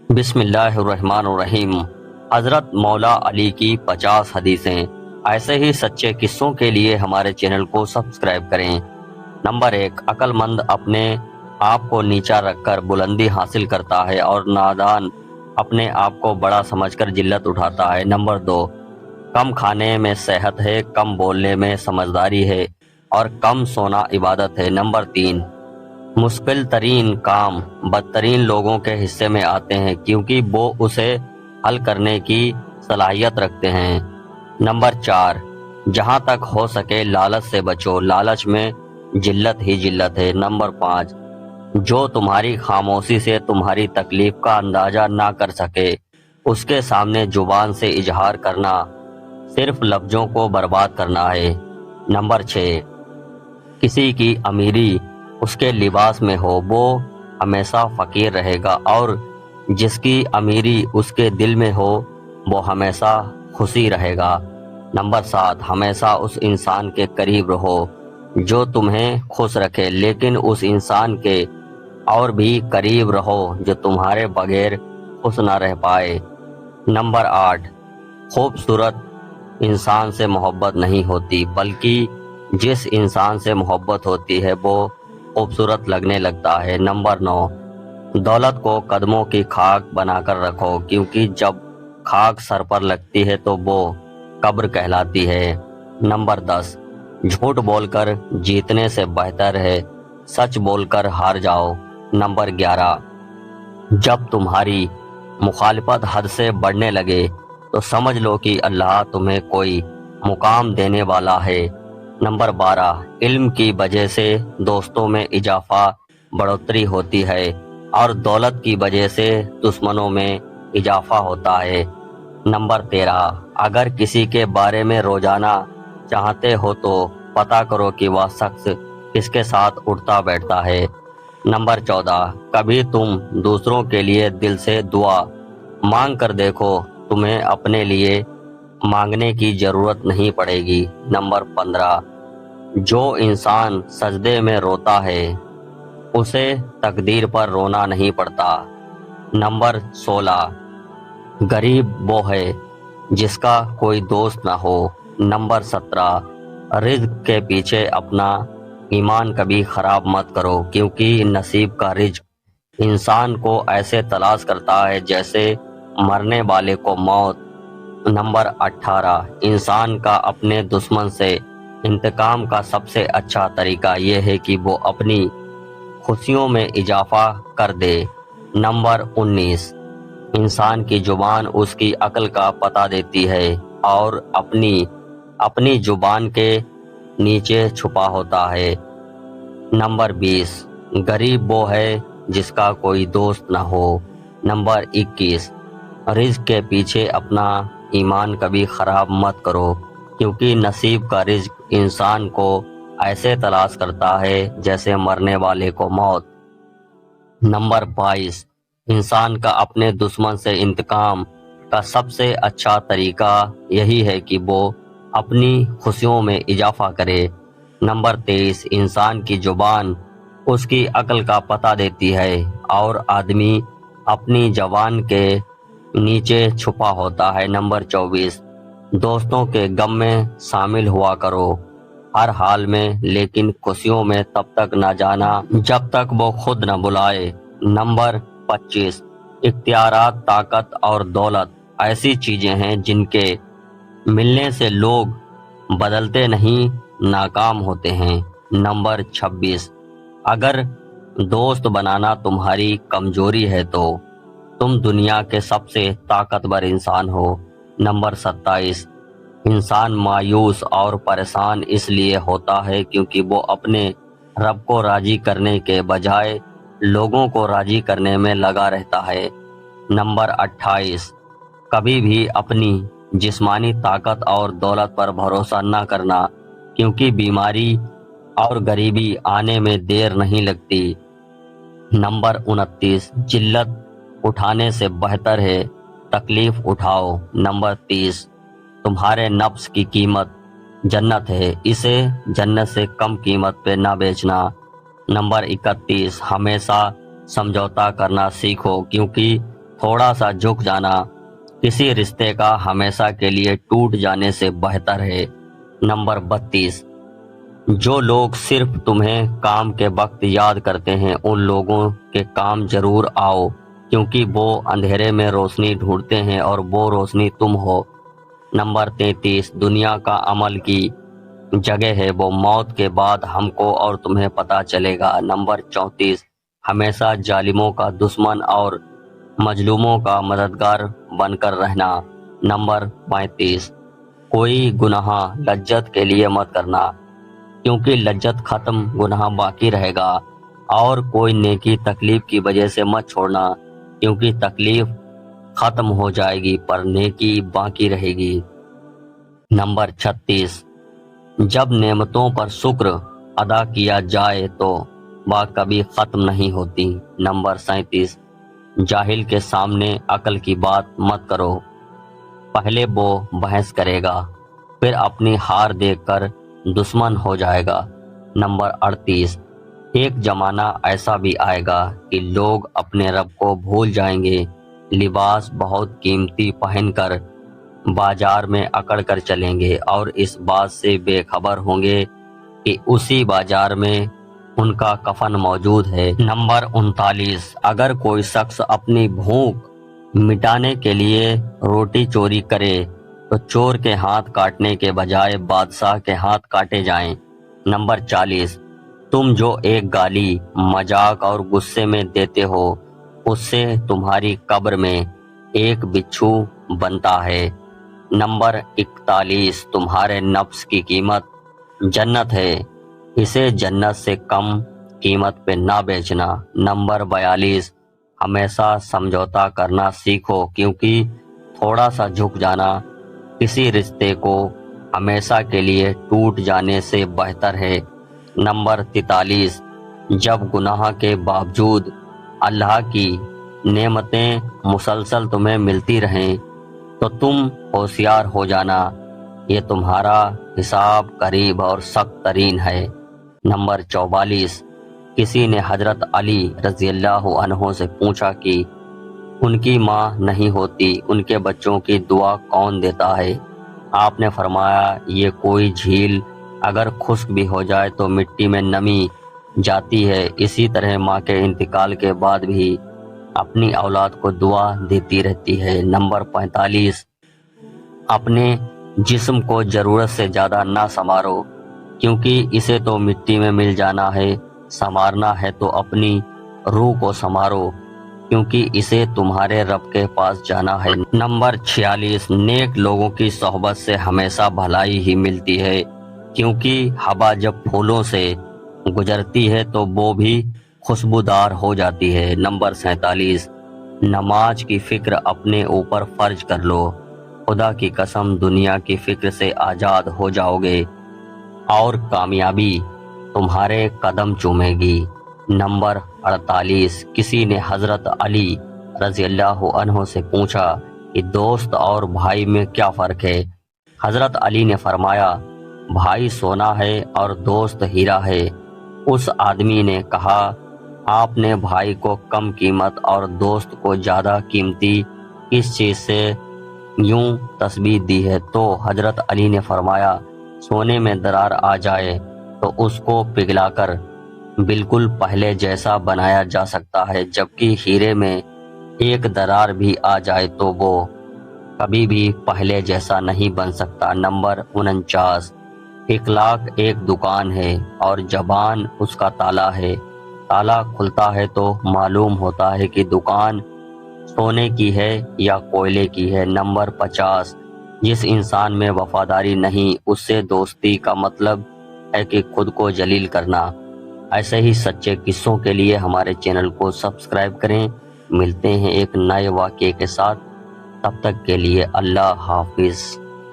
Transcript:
بسم اللہ الرحمن الرحیم۔ حضرت مولا علی کی 50 حدیثیں۔ ایسے ہی سچے قصوں کے لیے ہمارے چینل کو سبسکرائب کریں۔ نمبر 1، عقل مند اپنے آپ کو نیچا رکھ کر بلندی حاصل کرتا ہے اور نادان اپنے آپ کو بڑا سمجھ کر ذلت اٹھاتا ہے۔ نمبر 2، کم کھانے میں صحت ہے، کم بولنے میں سمجھداری ہے اور کم سونا عبادت ہے۔ نمبر 3، مشکل ترین کام بدترین لوگوں کے حصے میں آتے ہیں کیونکہ وہ اسے حل کرنے کی صلاحیت رکھتے ہیں۔ نمبر 4، جہاں تک ہو سکے لالچ سے بچو، لالچ میں ذلت ہی ذلت ہے۔ نمبر 5، جو تمہاری خاموشی سے تمہاری تکلیف کا اندازہ نہ کر سکے اس کے سامنے زبان سے اظہار کرنا صرف لفظوں کو برباد کرنا ہے۔ نمبر 6، کسی کی امیری اس کے لباس میں ہو وہ ہمیشہ فقیر رہے گا اور جس کی امیری اس کے دل میں ہو وہ ہمیشہ خوشی رہے گا۔ نمبر 7، ہمیشہ اس انسان کے قریب رہو جو تمہیں خوش رکھے، لیکن اس انسان کے اور بھی قریب رہو جو تمہارے بغیر خوش نہ رہ پائے۔ نمبر 8، خوبصورت انسان سے محبت نہیں ہوتی بلکہ جس انسان سے محبت ہوتی ہے وہ خوبصورت لگنے لگتا ہے۔ نمبر 9، دولت کو قدموں کی خاک بنا کر رکھو کیونکہ جب خاک سر پر لگتی ہے تو وہ قبر کہلاتی ہے۔ نمبر 10، جھوٹ بول کر جیتنے سے بہتر ہے سچ بول کر ہار جاؤ۔ نمبر 11، جب تمہاری مخالفت حد سے بڑھنے لگے تو سمجھ لو کہ اللہ تمہیں کوئی مقام دینے والا ہے۔ نمبر 12، علم کی وجہ سے دوستوں میں اضافہ بڑھوتری ہوتی ہے اور دولت کی وجہ سے دشمنوں میں اضافہ ہوتا ہے۔ نمبر 13، اگر کسی کے بارے میں روزانہ چاہتے ہو تو پتہ کرو کہ وہ شخص کس کے ساتھ اٹھتا بیٹھتا ہے۔ نمبر 14، کبھی تم دوسروں کے لیے دل سے دعا مانگ کر دیکھو، تمہیں اپنے لیے مانگنے کی ضرورت نہیں پڑے گی۔ نمبر 15، جو انسان سجدے میں روتا ہے اسے تقدیر پر رونا نہیں پڑتا۔ نمبر 16، غریب وہ ہے جس کا کوئی دوست نہ ہو۔ نمبر 17، رزق کے پیچھے اپنا ایمان کبھی خراب مت کرو کیونکہ نصیب کا رزق انسان کو ایسے تلاش کرتا ہے جیسے مرنے والے کو موت۔ نمبر 18، انسان کا اپنے دشمن سے انتقام کا سب سے اچھا طریقہ یہ ہے کہ وہ اپنی خوشیوں میں اضافہ کر دے۔ نمبر 19، انسان کی زبان اس کی عقل کا پتہ دیتی ہے اور اپنی زبان کے نیچے چھپا ہوتا ہے۔ نمبر 20، غریب وہ ہے جس کا کوئی دوست نہ ہو۔ نمبر 21، رزق کے پیچھے اپنا ایمان کبھی خراب مت کرو کیونکہ نصیب کا رزق انسان کو ایسے تلاش کرتا ہے جیسے مرنے والے کو موت۔ نمبر 22، انسان کا اپنے دشمن سے انتقام کا سب سے اچھا طریقہ یہی ہے کہ وہ اپنی خوشیوں میں اضافہ کرے۔ نمبر 23، انسان کی زبان اس کی عقل کا پتہ دیتی ہے اور آدمی اپنی زبان کے نیچے چھپا ہوتا ہے۔ نمبر 24، دوستوں کے غم میں شامل ہوا کرو ہر حال میں، لیکن خوشیوں میں تب تک نہ جانا جب تک وہ خود نہ بلائے۔ نمبر 25، اختیارات، طاقت اور دولت ایسی چیزیں ہیں جن کے ملنے سے لوگ بدلتے نہیں، ناکام ہوتے ہیں۔ نمبر 26، اگر دوست بنانا تمہاری کمزوری ہے تو تم دنیا کے سب سے طاقتور انسان ہو۔ نمبر 27، انسان مایوس اور پریشان اس لیے ہوتا ہے کیونکہ وہ اپنے رب کو راضی کرنے کے بجائے لوگوں کو راضی کرنے میں لگا رہتا ہے۔ نمبر 28، کبھی بھی اپنی جسمانی طاقت اور دولت پر بھروسہ نہ کرنا کیونکہ بیماری اور غریبی آنے میں دیر نہیں لگتی۔ نمبر 29، ذلت اٹھانے سے بہتر ہے تکلیف اٹھاؤ۔ نمبر 30، تمہارے نفس کی قیمت جنت ہے، اسے جنت سے کم قیمت پہ نہ بیچنا۔ نمبر 31، ہمیشہ سمجھوتا کرنا سیکھو کیونکہ تھوڑا سا جھک جانا کسی رشتے کا ہمیشہ کے لیے ٹوٹ جانے سے بہتر ہے۔ نمبر 32، جو لوگ صرف تمہیں کام کے وقت یاد کرتے ہیں ان لوگوں کے کام ضرور آؤ، کیونکہ وہ اندھیرے میں روشنی ڈھونڈتے ہیں اور وہ روشنی تم ہو۔ نمبر 33، دنیا کا عمل کی جگہ ہے، وہ موت کے بعد ہم کو اور تمہیں پتہ چلے گا۔ نمبر 34، ہمیشہ ظالموں کا دشمن اور مظلوموں کا مددگار بن کر رہنا۔ نمبر 35، کوئی گناہ لذت کے لیے مت کرنا، کیونکہ لذت ختم گناہ باقی رہے گا، اور کوئی نیکی تکلیف کی وجہ سے مت چھوڑنا، کیونکہ تکلیف ختم ہو جائے گی پر نیکی باقی رہے گی۔ نمبر 36، جب نعمتوں پر شکر ادا کیا جائے تو وہ کبھی ختم نہیں ہوتی۔ نمبر 37، جاہل کے سامنے عقل کی بات مت کرو، پہلے وہ بحث کرے گا پھر اپنی ہار دیکھ کر دشمن ہو جائے گا۔ نمبر 38، ایک زمانہ ایسا بھی آئے گا کہ لوگ اپنے رب کو بھول جائیں گے، لباس بہت قیمتی پہن کر بازار میں اکڑ کر چلیں گے اور اس بات سے بے خبر ہوں گے کہ اسی بازار میں ان کا کفن موجود ہے۔ نمبر 39، اگر کوئی شخص اپنی بھوک مٹانے کے لیے روٹی چوری کرے تو چور کے ہاتھ کاٹنے کے بجائے بادشاہ کے ہاتھ کاٹے جائیں۔ نمبر 40، تم جو ایک گالی مذاق اور غصے میں دیتے ہو اس سے تمہاری قبر میں ایک بچھو بنتا ہے۔ نمبر 41، تمہارے نفس کی قیمت جنت ہے، اسے جنت سے کم قیمت پہ نہ بیچنا۔ نمبر 42، ہمیشہ سمجھوتا کرنا سیکھو، کیونکہ تھوڑا سا جھک جانا کسی رشتے کو ہمیشہ کے لیے ٹوٹ جانے سے بہتر ہے۔ نمبر 43، جب گناہ کے باوجود اللہ کی نعمتیں مسلسل تمہیں ملتی رہیں تو تم ہوشیار ہو جانا، یہ تمہارا حساب قریب اور سخت ترین ہے۔ نمبر 44، کسی نے حضرت علی رضی اللہ عنہ سے پوچھا کہ ان کی ماں نہیں ہوتی، ان کے بچوں کی دعا کون دیتا ہے؟ آپ نے فرمایا یہ کوئی جھیل اگر خشک بھی ہو جائے تو مٹی میں نمی جاتی ہے، اسی طرح ماں کے انتقال کے بعد بھی اپنی اولاد کو دعا دیتی رہتی ہے۔ نمبر 45، اپنے جسم کو ضرورت سے زیادہ نہ سنوارو، کیونکہ اسے تو مٹی میں مل جانا ہے، سنوارنا ہے تو اپنی روح کو سنوارو، کیونکہ اسے تمہارے رب کے پاس جانا ہے۔ نمبر 46، نیک لوگوں کی صحبت سے ہمیشہ بھلائی ہی ملتی ہے، کیونکہ ہوا جب پھولوں سے گزرتی ہے تو وہ بھی خوشبودار ہو جاتی ہے۔ نمبر 47، نماز کی فکر اپنے اوپر فرض کر لو، خدا کی قسم دنیا کی فکر سے آزاد ہو جاؤ گے اور کامیابی تمہارے قدم چومے گی۔ نمبر 48، کسی نے حضرت علی رضی اللہ عنہ سے پوچھا کہ دوست اور بھائی میں کیا فرق ہے؟ حضرت علی نے فرمایا بھائی سونا ہے اور دوست ہیرا ہے۔ اس آدمی نے کہا آپ نے بھائی کو کم قیمت اور دوست کو زیادہ قیمتی کس چیز سے یوں تشبیہ دی ہے؟ تو حضرت علی نے فرمایا سونے میں درار آ جائے تو اس کو پگھلا کر بالکل پہلے جیسا بنایا جا سکتا ہے، جبکہ ہیرے میں ایک درار بھی آ جائے تو وہ کبھی بھی پہلے جیسا نہیں بن سکتا۔ نمبر 49، اخلاق ایک دکان ہے اور زبان اس کا تالا ہے، تالا کھلتا ہے تو معلوم ہوتا ہے کہ دکان سونے کی ہے یا کوئلے کی ہے۔ نمبر 50، جس انسان میں وفاداری نہیں اس سے دوستی کا مطلب ہے کہ خود کو ذلیل کرنا۔ ایسے ہی سچے قصوں کے لیے ہمارے چینل کو سبسکرائب کریں۔ ملتے ہیں ایک نئے واقعے کے ساتھ، تب تک کے لیے اللہ حافظ۔